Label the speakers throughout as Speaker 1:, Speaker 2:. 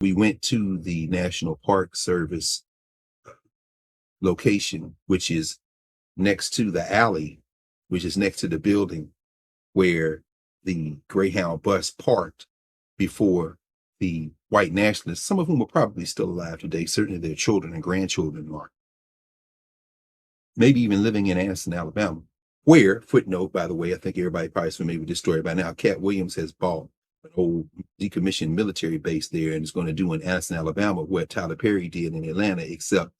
Speaker 1: We went to the National Park Service location, which is next to the alley, which is next to the building where the Greyhound bus parked before the white nationalists, some of whom are probably still alive today, certainly their children and grandchildren are, maybe even living in Anniston, Alabama, where, footnote, by the way, I think everybody probably is familiar with this story by now, Cat Williams has bought an old decommissioned military base there and is going to do in Anniston, Alabama, what Tyler Perry did in Atlanta, except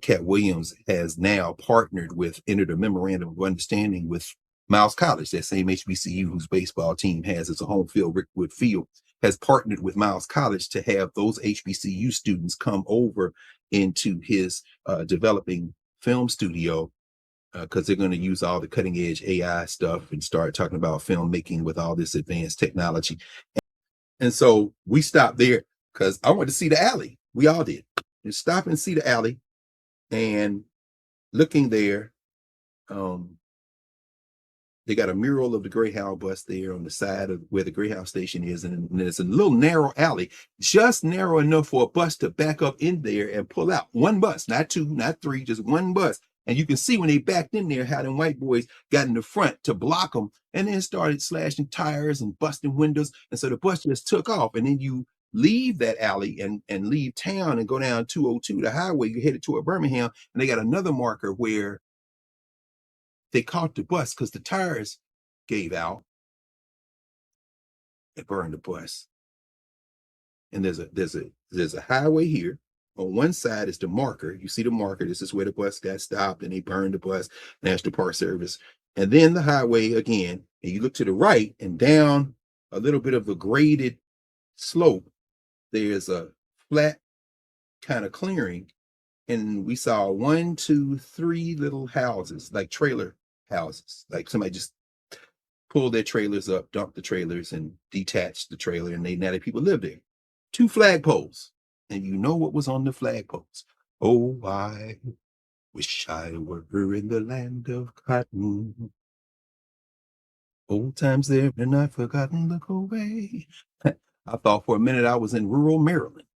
Speaker 1: Cat Williams has now entered a memorandum of understanding with Miles College, that same HBCU whose baseball team has as a home field, Rickwood Field, has partnered with Miles College to have those HBCU students come over into his developing film studio because they're going to use all the cutting edge AI stuff and start talking about filmmaking with all this advanced technology. And so we stopped there because I wanted to see the alley. We all did. Just stop and see the alley. And looking there, they got a mural of the Greyhound bus there on the side of where the Greyhound station is. And there's a little narrow alley, just narrow enough for a bus to back up in there and pull out. One bus, not two, not three, just one bus. And you can see when they backed in there how them white boys got in the front to block them and then started slashing tires and busting windows. And so the bus just took off. And then you leave that alley and leave town and go down 202, the highway, you're headed toward Birmingham. And they got another marker where they caught the bus because the tires gave out and burned the bus. And there's a highway here. On one side is the marker. You see the marker. This is where the bus got stopped and they burned the bus, National Park Service. And then the highway again. And you look to the right and down a little bit of a graded slope. There's a flat kind of clearing. And we saw 1, 2, 3 little houses, like trailer houses. Like somebody just pulled their trailers up, dumped the trailers and detached the trailer. And now that people live there. 2 flagpoles. And you know what was on the flagpoles? Oh, I wish I were in the land of cotton. Old times there and not forgotten, look away. I thought for a minute I was in rural Maryland,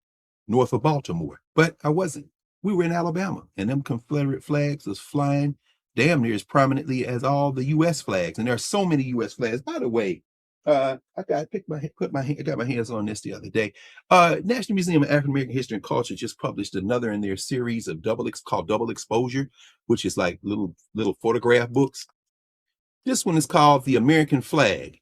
Speaker 1: north of Baltimore, but I wasn't. We were in Alabama, and them Confederate flags was flying damn near as prominently as all the U.S. flags. And there are so many U.S. flags. By the way, I got my hands on this the other day. National Museum of African American History and Culture just published another in their series of called Double Exposure, which is like little photograph books. This one is called The American Flag.